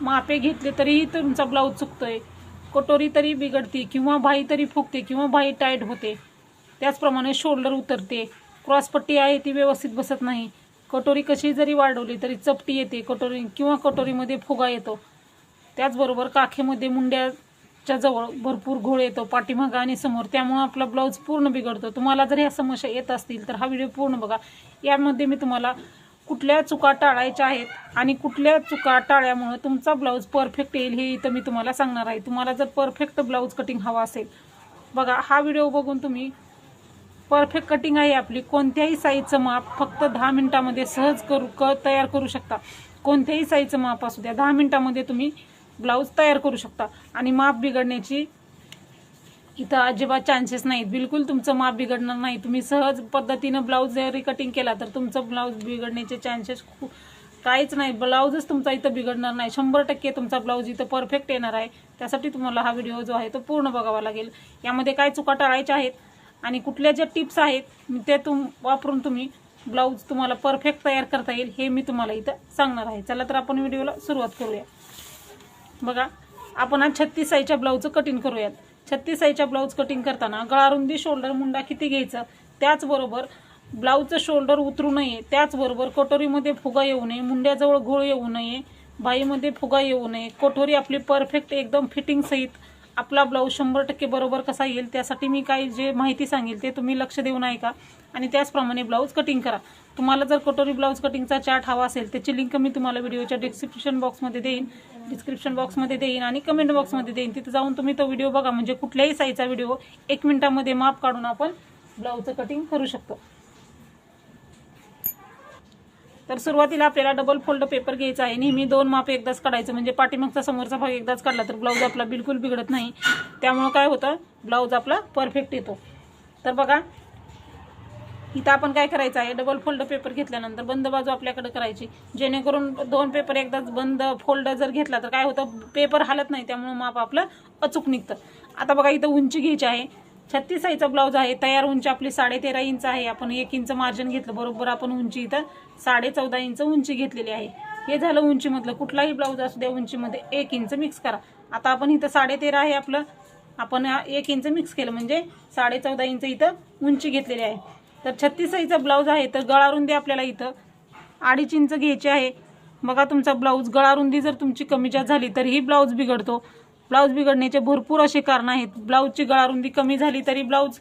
मापे घेतले तरीही तुमचा ब्लाऊज चुकतोय, कटोरी तरी बिघडते किंवा बाही तरी फुगते किंवा बाही टाईट होते, त्याचप्रमाणे शोल्डर उतरते, क्रॉसपट्टी आहे ती व्यवस्थित बसत नाही, कटोरी कशी जरी वाढवली तरी चपटी येते कटोरी किंवा कटोरीमध्ये फुगा येतो, त्याचबरोबर काखेमध्ये मुंड्याच्या जवळ भरपूर घोळ येतो पाठीमागं आणि समोर, त्यामुळे आपला ब्लाऊज पूर्ण बिघडतो। तुम्हाला जर ह्या समस्या येत असतील तर हा व्हिडिओ पूर्ण बघा। यामध्ये मी तुम्हाला कुठल्या चुका टाळायच्या आहेत आणि कुठल्या चुका टाळल्यामुळे तुमचा ब्लाऊज परफेक्ट येईल हे इथं मी तुम्हाला सांगणार आहे। तुम्हाला जर परफेक्ट ब्लाऊज कटिंग हवा असेल बघा, हा व्हिडिओ बघून तुम्ही परफेक्ट कटिंग आहे आपली, कोणत्याही साईजचं माप फक्त 10 मिनिटांमध्ये सहज तयार करू शकता। कोणत्याही साईजचं माप असू द्या, 10 मिनिटांमध्ये तुम्ही ब्लाऊज तयार करू शकता आणि माप बिघडण्याची इथं अजिबात चान्सेस नाहीत। बिलकुल तुमचं माप बिघडणार नाही। तुम्ही सहज पद्धतीनं ब्लाऊज जरी कटिंग केला तर तुमचं ब्लाऊज बिघडण्याचे चान्सेस काहीच नाही, ब्लाऊजच तुमचा इथं बिघडणार नाही। 100% तुमचा ब्लाऊज इथं परफेक्ट येणार आहे। त्यासाठी तुम्हाला हा व्हिडिओ जो आहे तो पूर्ण बघावा लागेल। यामध्ये काय चुका टाळायच्या आहेत आणि कुठल्या ज्या टिप्स आहेत ते वापरून तुम्ही ब्लाऊज तुम्हाला परफेक्ट तयार करता येईल हे मी तुम्हाला इथं सांगणार आहे। चला तर आपण व्हिडिओला सुरुवात करूया। बघा, आपण आज 36 साईजच्या ब्लाऊजचं कटिंग करूयात। 36 साईजच्या ब्लाऊज कटिंग करताना गळारुंदी शोल्डर मुंडा किती घ्यायचा, त्याचबरोबर ब्लाऊजचं शोल्डर उतरू नये, त्याचबरोबर कटोरीमध्ये फुगा येऊ नये, मुंड्याजवळ घोळ येऊ नये, बाहीमध्ये फुगा येऊ नये, कटोरी आपली परफेक्ट एकदम फिटिंग सहित आपला ब्लाऊज 100% बरोबर कसा येईल त्यासाठी मी काही जे माहिती सांगेल ते तुम्ही लक्ष देऊन ऐका आणि त्याचप्रमाणे ब्लाऊज कटिंग करा। तुम्हाला जर कटोरी ब्लाऊज कटिंगचा चार्ट हवा असेल त्याची लिंक मी तुम्हाला व्हिडिओच्या डिस्क्रिप्शन बॉक्समध्ये देईन आणि कमेंट बॉक्समध्ये देईन, तिथे जाऊन तुम्ही तो व्हिडिओ बघा। म्हणजे कुठल्याही साईजचा व्हिडिओ 1 मिनिटामध्ये माप काढून आपण ब्लाऊजचं कटिंग करू शकतो। तर सुरुवातीला आपल्याला डबल फोल्ड पेपर घ्यायचा आहे। नेहमी 2 माप एकदाच काढायचं, म्हणजे पाठीमागचा समोरचा भाग एकदाच काढला तर ब्लाऊज आपला बिलकुल बिघडत नाही, त्यामुळे काय होतं ब्लाऊज आपला परफेक्ट येतो। तर बघा, इथं आपण काय करायचं आहे, डबल फोल्ड पेपर घेतल्यानंतर बंद बाजू आपल्याकडे करायची, जेणेकरून 2 पेपर एकदाच बंद फोल्ड जर घेतला तर काय होतं पेपर हलत नाही, त्यामुळे माप आपलं अचूक निघतं। आता बघा, इथं उंची घ्यायची आहे। 36 साईजचा ब्लाऊज आहे, तयार उंची आपली 13.5 इंच आहे। आपण 1 इंच मार्जिन घेतलं, बरोबर आपण उंची इथं 14.5 इंच उंची घेतलेली आहे। हे झालं उंचीमधलं। कुठलाही ब्लाऊज असू द्या उंचीमध्ये 1 इंच मिक्स करा। आता आपण इथं 13.5 आहे आपलं, आपण 1 इंच मिक्स केलं म्हणजे 14.5 इंच इथं उंची घेतलेली आहे। तर 36 साईजचा ब्लाऊज आहे, तर गळारुंदी आपल्याला इथं 2.5 इंच घ्यायची आहे। बघा, तुमचा ब्लाऊज गळारुंदी जर तुमची कमी जास्त झाली तरीही ब्लाऊज बिघडतो। ब्लाऊज बिघडण्याचे भरपूर असे कारण आहेत। ब्लाऊजची गळारुंदी कमी झाली तरी ब्लाऊज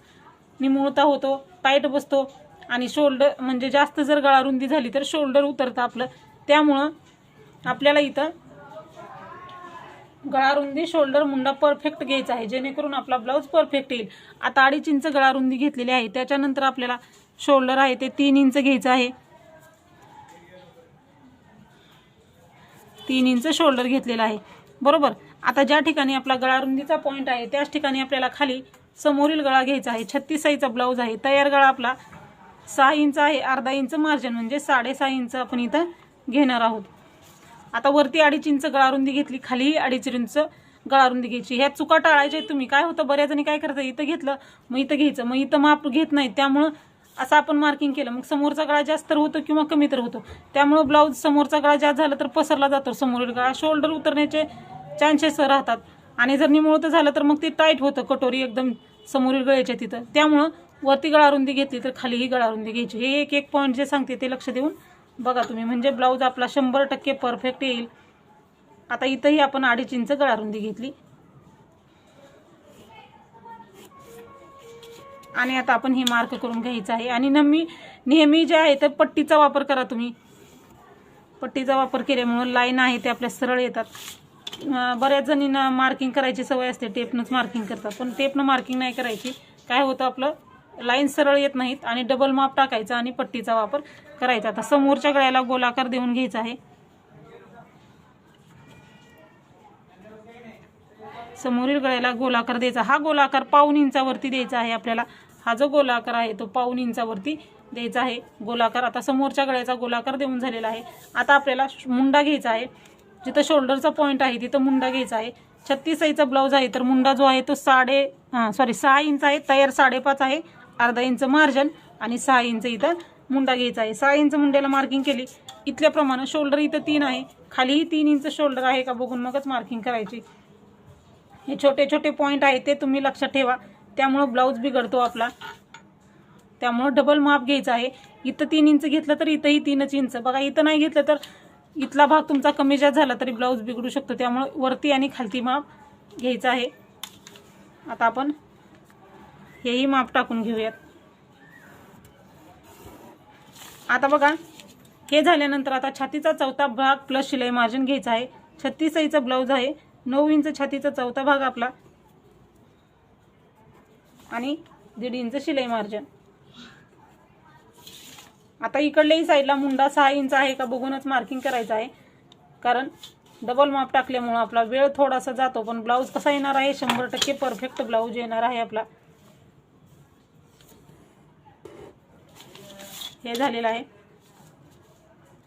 निमुळता होतो, टाईट बसतो आणि शोल्डर म्हणजे जास्त जर गळारुंदी झाली तर शोल्डर उतरतं आपलं, त्यामुळं आपल्याला इथं गळारुंदी शोल्डर मुंडा परफेक्ट घ्यायचा आहे, जेणेकरून आपला ब्लाऊज परफेक्ट येईल। आता 2.5 इंच गळारुंदी घेतलेली आहे, त्याच्यानंतर आपल्याला शोल्डर आहे ते 3 इंच घ्यायचं आहे। 3 इंच शोल्डर घेतलेला आहे, बरोबर। आता ज्या ठिकाणी आपला गळारुंदीचा पॉईंट आहे त्याच ठिकाणी आपल्याला खाली समोरील गळा घ्यायचा आहे। 36 साईजचा ब्लाऊज आहे, तयार गळा आपला 6 इंच आहे, अर्धा इंच मार्जिन म्हणजे 6.5 इंच आपण इथं घेणार आहोत। आता वरती 2.5 इंच गळारुंदी घेतली, खाली 2.5 इंच गळारुंदी घ्यायची। ह्या चुका टाळायच्या तुम्ही। काय होतं, बऱ्याच जणी काय करतात, इथं घेतलं मग इथं घ्यायचं, मग इथं माप घेत नाही, त्यामुळं असं आपण मार्किंग केलं मग समोरचा गळा जास्त तर होतो किंवा कमी तर होतो, त्यामुळे ब्लाऊज समोरचा गळा जास्त झाला तर पसरला जातो समोरील गळा, शोल्डर उतरण्याचे चान्सेस राहतात आणि जर निमुळतं झालं तर मग ते टाईट होतं कटोरी एकदम समोरील गळ्याच्या तिथं, त्यामुळं वरती गळारुंदी घेतली तर खालीही गळारुंदी घ्यायची। हे एक पॉईंट जे सांगते ते लक्ष देऊन बघा तुम्ही, म्हणजे ब्लाऊज आपला 100% परफेक्ट येईल। आता इथंही आपण 2.5 इंच गळारुंदी घेतली आणि आता आपण हे मार्क करून घ्यायचं आहे। आणि नेहमी जे आहे तर पट्टीचा वापर करा तुम्ही। पट्टीचा वापर केल्यामुळे लाईन आहे ते आपल्या सरळ येतात। बऱ्याच जणींना मार्किंग करायची सवय असते, टेपनंच मार्किंग करतात, पण टेपनं मार्किंग नाही करायची। काय होतं, आपलं लाईन सरळ येत नाहीत आणि डबल माप टाकायचं आणि पट्टीचा वापर करायचा। आता समोरच्या गळ्याला गोलाकार देऊन घ्यायचा आहे। समोरील गळ्याला गोलाकार द्यायचा, हा गोलाकार 1.5 इंचावरती द्यायचा आहे आपल्याला। हा जो गोलाकार आहे तो 1.5 इंचावरती द्यायचा आहे गोलाकार। आता समोरच्या गळ्याचा गोलाकार देऊन झालेला आहे। आता आपल्याला मुंडा घ्यायचा आहे, जिथं शोल्डरचा पॉईंट आहे तिथं मुंडा घ्यायचा आहे। 36 साईजचा ब्लाऊज आहे तर मुंडा जो आहे तो 6 इंच आहे, तयार 5.5 आहे, अर्धा इंच मार्जिन आणि 6 इंच इथं मुंडा घ्यायचा आहे। 6 इंच मुंड्याला मार्किंग केली, इथल्याप्रमाणे शोल्डर इथं 3 आहे, खालीही 3 इंच शोल्डर आहे का बघून मगच मार्किंग करायची. हे छोटे छोटे पॉईंट आहे ते तुम्ही लक्षात ठेवा, त्यामुळं ब्लाऊज बिघडतो आपला. त्यामुळं डबल माप घ्यायचं आहे. इथं 3 इंच घेतलं तर इथंही 3 इंच. बघा इथं नाही घेतलं तर इथला भाग तुमचा कमी जास्त झाला तरी ब्लाऊज बिघडू शकतो. त्यामुळं वरती आणि खालती माप घ्यायचं आहे. आता आपण हेही माप टाकून घेऊयात. आता बघा हे झाल्यानंतर आता छातीचा चौथा भाग प्लस शिलाई मार्जिन घ्यायचा आहे. 36 साईजचा ब्लाऊज आहे. 9 इंच छातीचा चौथा भाग आपला आणि 1.5 इंच शिलाई मार्जिन. आता इकडल्याही साईडला मुंडा 6 इंच आहे का बघूनच मार्किंग करायचं आहे, कारण डबल माप टाकल्यामुळं आपला वेळ थोडासा जातो. पण ब्लाऊज कसा येणार आहे 100% परफेक्ट ब्लाऊज येणार आहे आपला. हे झालेलं आहे.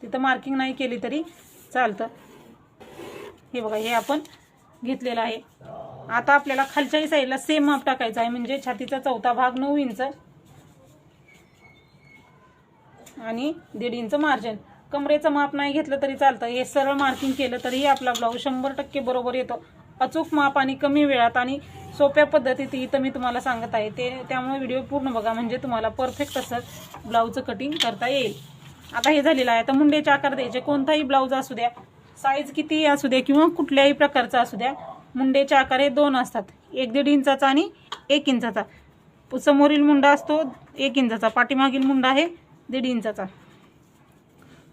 तिथं मार्किंग नाही केली तरी चालतं. हे बघा हे आपण घेतलेलं आहे. आता आपल्याला खालच्याही साईडला सेम माप टाकायचं आहे, म्हणजे छातीचा चौथा भाग 9 इंच आणि 1.5 इंच मार्जिन. कमरेचं माप नाही घेतलं तरी चालतं. हे सरळ मार्किंग केलं तरीही आपला ब्लाऊज 100% बरोबर येतो. अचूक माप आणि कमी वेळात आणि सोप्या पद्धतीत इथं मी तुम्हाला सांगत आहे त्यामुळे व्हिडिओ पूर्ण बघा, म्हणजे तुम्हाला परफेक्ट असं ब्लाऊजचं कटिंग करता येईल. आता हे झालेलं आहे. आता मुंडेचे आकार द्यायचे. कोणताही ब्लाऊज असू द्या, साईज कितीही असू द्या किंवा कुठल्याही प्रकारचा असू द्या, मुंडेचे आकार हे 2 असतात, 1.5 इंचाचा आणि 1 इंचाचा. समोरील मुंडा असतो 1 इंचाचा, पाठीमागील मुंडा आहे 1.5 इंचाचा.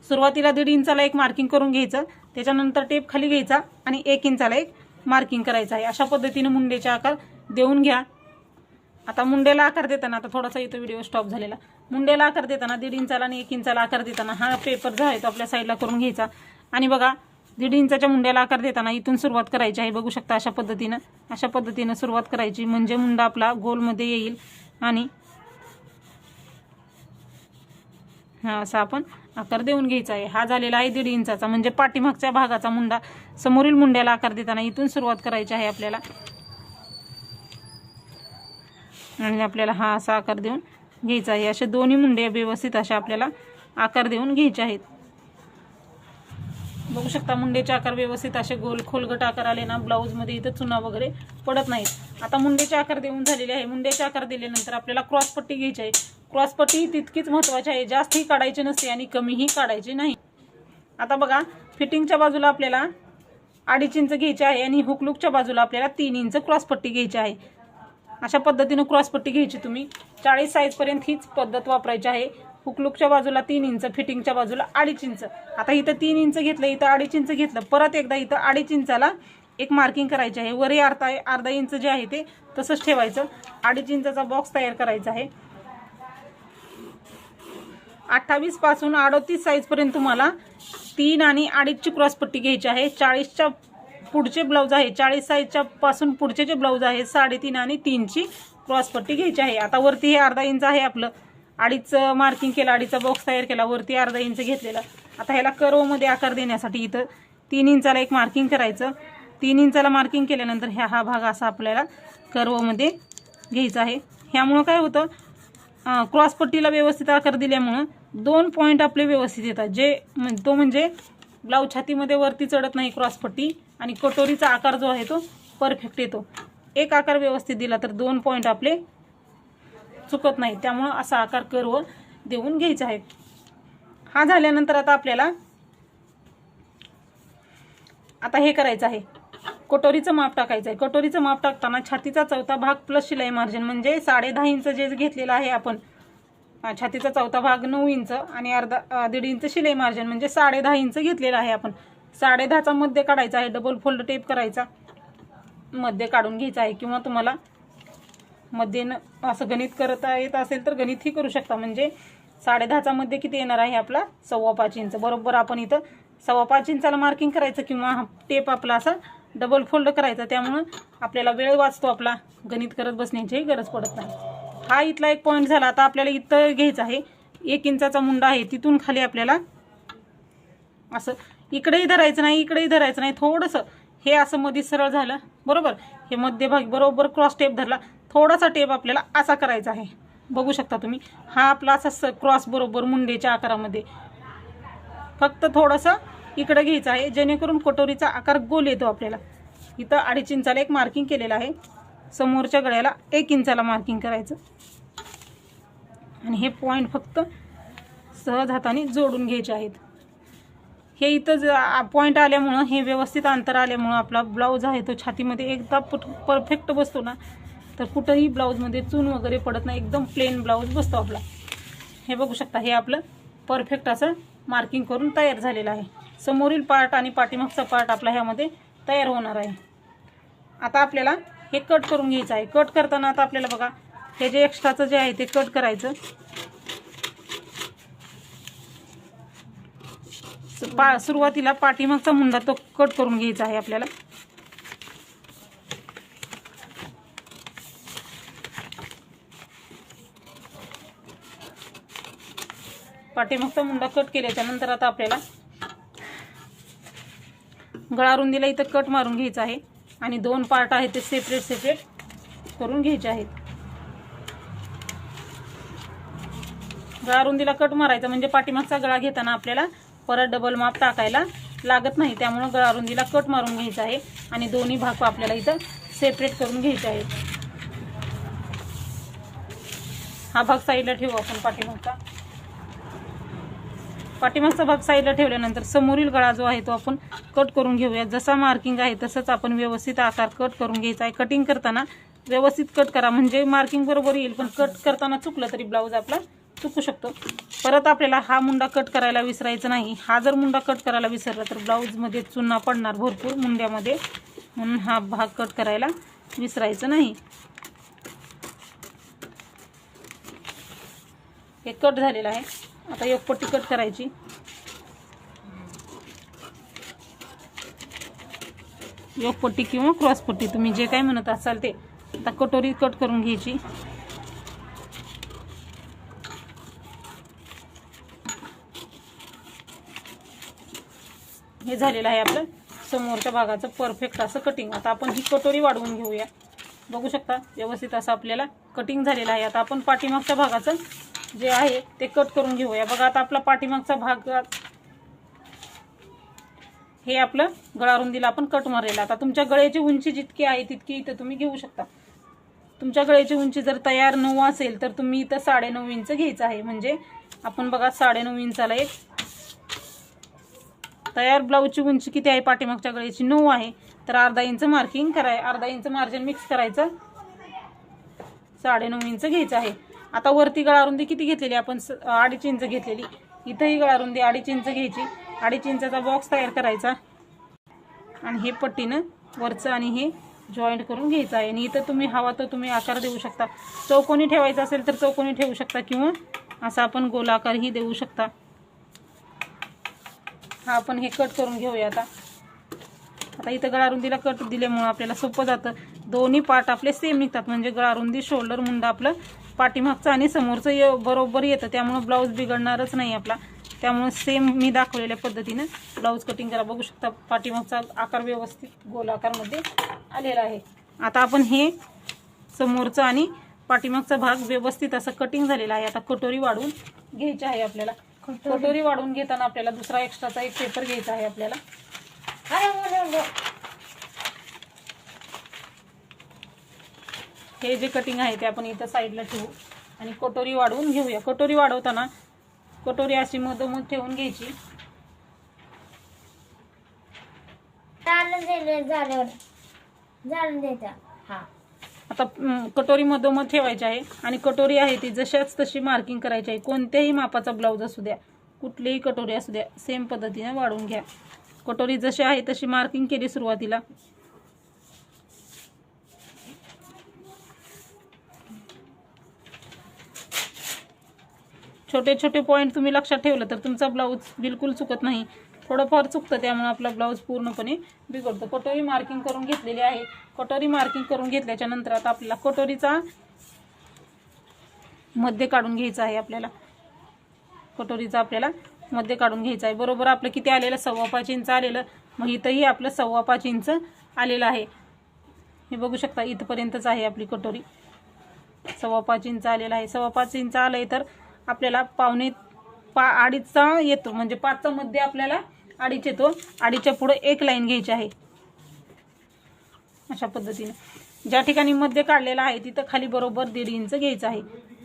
सुरुवातीला 1.5 इंचाला एक मार्किंग करून घ्यायचं, त्याच्यानंतर टेप खाली घ्यायचा आणि 1 इंचाला एक मार्किंग करायचं आहे. अशा पद्धतीने मुंडेचे आकार देऊन घ्या. आता मुंडेला आकार देताना, आता थोडासा इथं व्हिडिओ स्टॉप झालेला, मुंडेला आकार देताना 1.5 इंचाला आणि 1 इंचाला आकार देताना हा पेपर जो आहे तो आपल्या साईडला करून घ्यायचा. आणि बघा 1.5 इंचाच्या मुंड्याला आकार देताना इथून सुरुवात करायची आहे. बघू शकता अशा पद्धतीनं सुरुवात करायची, म्हणजे मुंडा आपला गोलमध्ये येईल. आणि हा असा आपण आकार देऊन घ्यायचा आहे. हा झालेला आहे 1.5 इंचाचा, म्हणजे पाठीमागच्या भागाचा मुंडा. समोरील मुंड्याला आकार देताना इथून सुरुवात करायची आहे आपल्याला, आणि आपल्याला हा असा आकार देऊन घ्यायचा आहे. असे दोन्ही मुंडे व्यवस्थित असे आपल्याला आकार देऊन घ्यायचे आहेत. बघू शकता मुंडेचे आकार व्यवस्थित असे गोल खोलगट आकार आले ना, ब्लाऊजमध्ये इथं चुना वगैरे पडत नाहीत. आता मुंडेचे आकार देऊन झालेले आहे. मुंडेचे आकार दिल्यानंतर आपल्याला क्रॉसपट्टी घ्यायची आहे. क्रॉसपट्टी तितकीच महत्त्वाची आहे, जास्तही काढायची नसते आणि कमीही काढायची नाही. आता बघा फिटिंगच्या बाजूला आपल्याला 2.5 इंच घ्यायचे आहे आणि हुकलूकच्या बाजूला आपल्याला 3 इंच क्रॉसपट्टी घ्यायची आहे. अशा पद्धतीनं क्रॉसपट्टी घ्यायची तुम्ही. 40 साईजपर्यंत हीच पद्धत वापरायची आहे. हुकलूकच्या बाजूला 3 इंच, फिटिंगच्या बाजूला 2.5 इंच. आता इथं 3 इंच घेतलं, इथं 2.5 इंच घेतलं, परत एकदा इथं 2.5 इंचाला एक मार्किंग करायची आहे. वरही अर्धा इंच जे आहे ते तसंच ठेवायचं. 2.5 इंचाचा बॉक्स तयार करायचा आहे. 28 पासून 38 साईजपर्यंत तुम्हाला 3 आणि 2.5ची क्रॉसपट्टी घ्यायची आहे. 40च्या पुढचे ब्लाऊज आहे, 40 साईजच्या पासून पुढचे जे ब्लाऊज आहे 3.5 आणि 3ची क्रॉसपट्टी घ्यायची आहे. आता वरती हे अर्धा इंच आहे आपलं, 2.5 मार्किंग केलं, 2.5चा बॉक्स तयार केला, वरती अर्धा इंच घेतलेला. आता ह्याला कर्वमध्ये आकार देण्यासाठी इथं 3 इंचाला एक मार्किंग करायचं. 3 इंचाला मार्किंग केल्यानंतर हा भाग असा आपल्याला कर्वमध्ये घ्यायचा आहे. ह्यामुळं काय होतं, क्रॉसपट्टीला व्यवस्थित आकार दिल्यामुळं 2 पॉईंट आपले व्यवस्थित येतात. तो म्हणजे ब्लाऊज छातीमध्ये वरती चढत नाही क्रॉसपट्टी, आणि कटोरीचा आकार जो आहे तो परफेक्ट येतो. एक आकार व्यवस्थित दिला तर 2 पॉईंट आपले चुकत नाही. त्यामुळं असा आकार कर्व देऊन घ्यायचा आहे. हा झाल्यानंतर आता आपल्याला हे करायचं आहे, कटोरीचं माप टाकायचं आहे. कटोरीचं माप टाकताना छातीचा चौथा भाग प्लस शिलाई मार्जिन, म्हणजे 10.5 इंच जे घेतलेलं आहे आपण, छातीचा चौथा भाग 9 इंच आणि 1.5 इंच शिलाई मार्जिन, म्हणजे 10.5 इंच घेतलेला आहे आपण. 10.5चा मध्य काढायचा आहे. डबल फोल्ड टेप करायचा, मध्य काढून घ्यायचा आहे. किंवा तुम्हाला मध्ये असं गणित करता येत असेल तर गणितही करू शकता. म्हणजे 10.5चा मध्ये किती येणार आहे आपला 5.25 इंच. बरोबर आपण इथं 5.25 इंचाला मार्किंग करायचं, किंवा टेप आपला असा डबल फोल्ड करायचा. त्यामुळं आपल्याला वेळ वाचतो, आपला गणित करत बसण्याची गरज पडत नाही. हा इथला एक पॉईंट झाला. आता आपल्याला इथं घ्यायचं आहे 1 इंचाचा मुंडा आहे, तिथून खाली आपल्याला असं इकडेही धरायचं नाही, इकडेही धरायचं नाही, थोडंसं हे असं मध्ये सरळ झालं. बरोबर हे मध्यभागी बरोबर क्रॉस टेप धरला, थोडासा टेप आपल्याला असा करायचा आहे. बघू शकता तुम्ही, हा आपला असा क्रॉस बरोबर मुंडेच्या आकारामध्ये, फक्त थोडंसं इकडे घ्यायचं आहे, जेणेकरून कटोरीचा आकार गोल येतो आपल्याला. इथं 2.5 इंचाला एक मार्किंग केलेलं आहे. समोरच्या गळ्याला 1 इंचाला मार्किंग करायचं आणि हे पॉईंट फक्त सहज हाताने जोडून घ्यायचे आहेत. हे इथं पॉईंट आल्यामुळं, हे व्यवस्थित अंतर आल्यामुळं आपला ब्लाऊज आहे तो छातीमध्ये एकदा परफेक्ट बसतो ना, तर कुठंही ब्लाऊजमध्ये चून वगैरे पडत नाही, एकदम प्लेन ब्लाऊज बसतो आपला. हे बघू शकता, हे आपलं परफेक्ट असं मार्किंग करून तयार झालेलं आहे. समोरील पार्ट आणि पाठीमागचा पार्ट आपला ह्यामध्ये तयार होणार आहे. आता आपल्याला हे कट करून घ्यायचं आहे. कट करताना आता आपल्याला बघा, हे जे एक्स्ट्राचं जे आहे ते कट करायचं. सुरुवातीला पाठीमागचा मुंडा तो कट करून घ्यायचा आहे आपल्याला. पाठीमागचा मुंडा कट केल्याच्या नंतर आता आपल्याला गळा रुंदीला इथं कट मारून घ्यायचा आहे आणि 2 पार्ट आहेत ते सेपरेट करून घ्यायचे आहेत. गळा रुंदीला कट मारायचा म्हणजे पाठीमागचा गळा घेताना आपल्याला परत डबल माप टाकायला लागत नाही. त्यामुळे गळा रुंदीला कट मारून घ्यायचा आहे आणि दोन्ही भाग आपल्याला इथं सेपरेट करून घ्यायचे आहेत. हा भाग साईडला ठेवू आपण. पाठीमागचा भाग साईडला ठेवल्यानंतर समोरील गळा जो आहे तो आपण कट करून घेऊया. जसा मार्किंग आहे तसंच आपण व्यवस्थित आकार कट करून घ्यायचा आहे. कटिंग करताना व्यवस्थित कट करा म्हणजे मार्किंग बरोबर येईल, पण कट करताना चुकलं तरी ब्लाऊज आपला चुकू शकतो. परत आपल्याला हा मुंडा कट करायला विसरायचा नाही. हा जर मुंडा कट करायला विसरला तर ब्लाऊजमध्ये चुना पडणार भरपूर मुंड्यामध्ये, म्हणून हा भाग कट करायला विसरायचं नाही. हे कट झालेलं आहे. आता एक पट्टी कट करायची. एक पट्टी किंवा क्रॉस पट्टी तुम्ही जे काय म्हणत असाल ते. आता कटोरी कट करून घ्यायची. हे झालेलं आहे आपलं समोरच्या भागाचं परफेक्ट असं कटिंग. आता आपण ही कटोरी वाढवून घेऊया. बघू शकता व्यवस्थित असं आपल्याला कटिंग झालेलं आहे. आता आपण पाठीमागच्या भागाचं जे आहे ते कट करून घेऊया. बघा आता आपला पाठीमागचा भाग हे आपलं गळा रुंदीला आपण कट मारलेला. आता तुमच्या गळ्याची उंची जितकी आहे तितकी इथं तुम्ही घेऊ शकता. तुमच्या गळ्याची उंची जर तयार 9 असेल तर तुम्ही इथं 9.5 इंच घ्यायचं आहे. म्हणजे आपण बघा 9.5 इंचाला एक तयार ब्लाऊजची उंची किती आहे, पाठीमागच्या गळ्याची 9 आहे, तर अर्धा इंच मार्किंग करायचं, अर्धा इंच मार्जिन मिक्स करायचं, 9.5 इंच घ्यायचं आहे. आता वरती गळा रुंदी किती घेतलेली आपण 2.5 इंच घेतलेली. इथंही गळा रुंदी 2.5 इंच घ्यायची. 2.5 इंचाचा बॉक्स तयार करायचा आणि हे पट्टीनं वरचं आणि हे जॉईंट करून घ्यायचं आहे. आणि इथं तुम्ही हवा तर तुम्ही आकार देऊ शकता. चौकोनी ठेवायचा असेल तर चौकोनी ठेवू शकता किंवा असा आपण गोलाकारही देऊ शकता. हा आपण हे कट करून घेऊया. आता इथं गळा रुंदीला कट दिल्यामुळे आपल्याला सोपं जातं. दोन्ही पार्ट आपले सेम निघतात म्हणजे गळा रुंदी शोल्डर मुंडा आपलं पाठीमागचं आणि समोरचं बरोबर येतं. त्यामुळे ब्लाऊज बिघडणारच नाही आपला. त्यामुळे सेम मी दाखवलेल्या पद्धतीने ब्लाऊज कटिंग करा. बघू शकता पाठीमागचा आकार व्यवस्थित गोलाकारमध्ये आलेला आहे. आता आपण हे समोरचं आणि पाठीमागचा भाग व्यवस्थित असं कटिंग झालेला आहे. आता कटोरी वाढवून घ्यायची आहे आपल्याला. कटोरी वाढवून घेताना आपल्याला दुसरा एक्स्ट्राचा एक पेपर घ्यायचा आहे आपल्याला. हे जे कटिंग आहे ते आपण इथं साईडला ठेवू आणि कटोरी वाढवून घेऊया. कटोरी वाढवताना कटोरी अशी मधोमध ठेवून घ्यायची. आता कटोरी मधोमध ठेवायची आहे आणि कटोरी आहे ती जशाच तशी मार्किंग करायची आहे. कोणत्याही मापाचा ब्लाऊज असू द्या, कुठलीही कटोरी असू द्या, सेम पद्धतीने वाढवून घ्या. कटोरी जशी आहे तशी मार्किंग केली सुरुवातीला. छोटे छोटे पॉईंट तुम्ही लक्षात ठेवलं तर तुमचा ब्लाऊज बिलकुल चुकत नाही. थोडंफार चुकतं त्यामुळे आपला ब्लाऊज पूर्णपणे बिघडतो. कटोरी मार्किंग करून घेतलेली आहे. कटोरी मार्किंग करून घेतल्याच्या नंतर आता आपल्याला कटोरीचा मध्य काढून घ्यायचा आहे. आपल्याला कटोरीचा आपल्याला मध्य काढून घ्यायचा आहे. बरोबर आपलं किती आलेलं 5.25 इंच आलेलं. मग इथंही आपलं 5.25 इंच आलेलं आहे. हे बघू शकता इथपर्यंतच आहे आपली कटोरी. 5.25 इंच आलेलं आहे. 5.25 इंच आलंय तर आपल्याला 2.5 येतो म्हणजे 5चा मध्ये आपल्याला अडीच येतो, अडीचच्या पुढे एक लाईन घ्यायची आहे अशा पद्धतीने. ज्या ठिकाणी मध्य काढलेला आहे तिथं खाली बरोबर 1.5 इंच घ्यायचं आहे.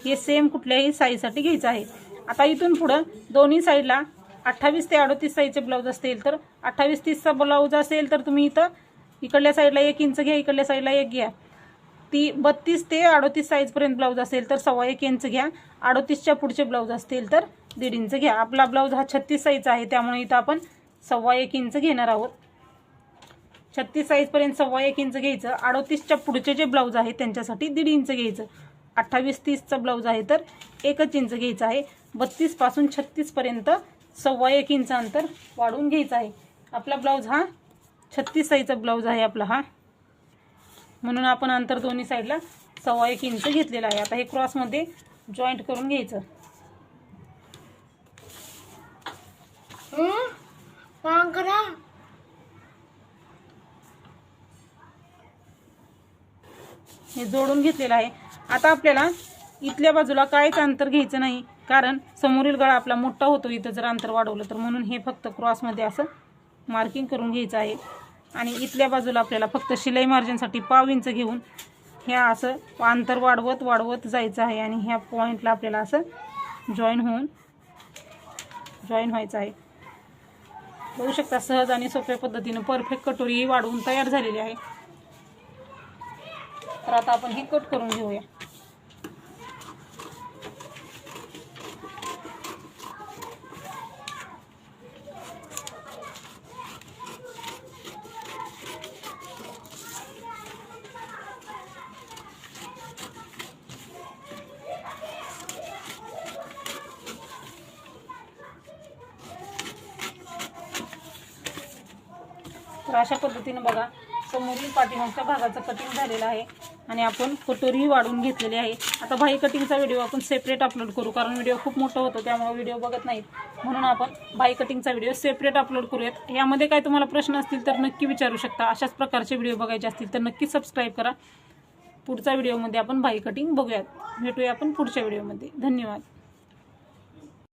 हे सेम कुठल्याही साईजसाठी घ्यायचं आहे. आता इथून पुढं दोन्ही साईडला 28 ते 38 साईजचे ब्लाऊज असतील तर 28-30चा ब्लाऊज असेल तर तुम्ही इथं इकडल्या साईडला 1 इंच घ्या, इकडल्या साईडला 1 घ्या. 32 ते 38 साईजपर्यंत ब्लाऊज असेल तर 1.25 इंच घ्या. 38च्या पुढचे ब्लाऊज असतील तर 1.5 इंच घ्या. आपला ब्लाऊज हा 36 साईजचा आहे त्यामुळे इथं आपण 1.25 इंच घेणार आहोत. 36 साईजपर्यंत 1.25 इंच घ्यायचं. 38च्या पुढचे जे ब्लाऊज आहे त्यांच्यासाठी 1.5 इंच घ्यायचं. 28-30चा ब्लाऊज आहे तर 1 इंच घ्यायचं आहे. 32 पासून 36 पर्यंत 1.25 इंच अंतर वाढवून घ्यायचं आहे. आपला ब्लाऊज हा 36 साईजचा ब्लाऊज आहे आपला हा, म्हणून आपण अंतर दोन्ही साईडला 1.25 इंच घेतलेलं आहे. आता हे क्रॉसमध्ये जॉईंट करून घ्यायचं. हे जोडून घेतलेलं आहे. आता आपल्याला इथल्या बाजूला काहीच अंतर घ्यायचं नाही, कारण समोरील गळा आपला मोठा होतो इथं जर अंतर वाढवलं तर, म्हणून हे फक्त क्रॉसमध्ये असं मार्किंग करून घ्यायचं आहे. आणि इथल्या बाजूला आपल्याला फक्त शिलाई मार्जिनसाठी 1/2 इंच घेऊन ह्या असं अंतर वाढवत जायचं आहे आणि ह्या पॉईंटला आपल्याला असं जॉईन व्हायचं आहे. बघू शकता सहज आणि सोप्या पद्धतीने परफेक्ट कटोरी वाढवून तयार झालेली आहे. तर आता आपण हे कट करून घेऊया. तर अशा पद्धतीने बघा समोरील पाठीमागच्या भागाचं कटिंग झालेलं आहे आणि आपण कटोरी वाढवून घेतलेली आहे. आता बाही कटिंगचा व्हिडिओ आपण सेपरेट अपलोड करू, कारण व्हिडिओ खूप मोठा होतो त्यामुळे व्हिडिओ बघत नाहीत, म्हणून आपण बाही कटिंगचा व्हिडिओ सेपरेट अपलोड करूयात. यामध्ये काय तुम्हाला प्रश्न असतील तर नक्की विचारू शकता. अशाच प्रकारचे व्हिडिओ बघायचे असतील तर नक्की सबस्क्राईब करा. पुढच्या व्हिडिओमध्ये आपण बाही कटिंग बघूयात. भेटूया आपण पुढच्या व्हिडिओमध्ये. धन्यवाद.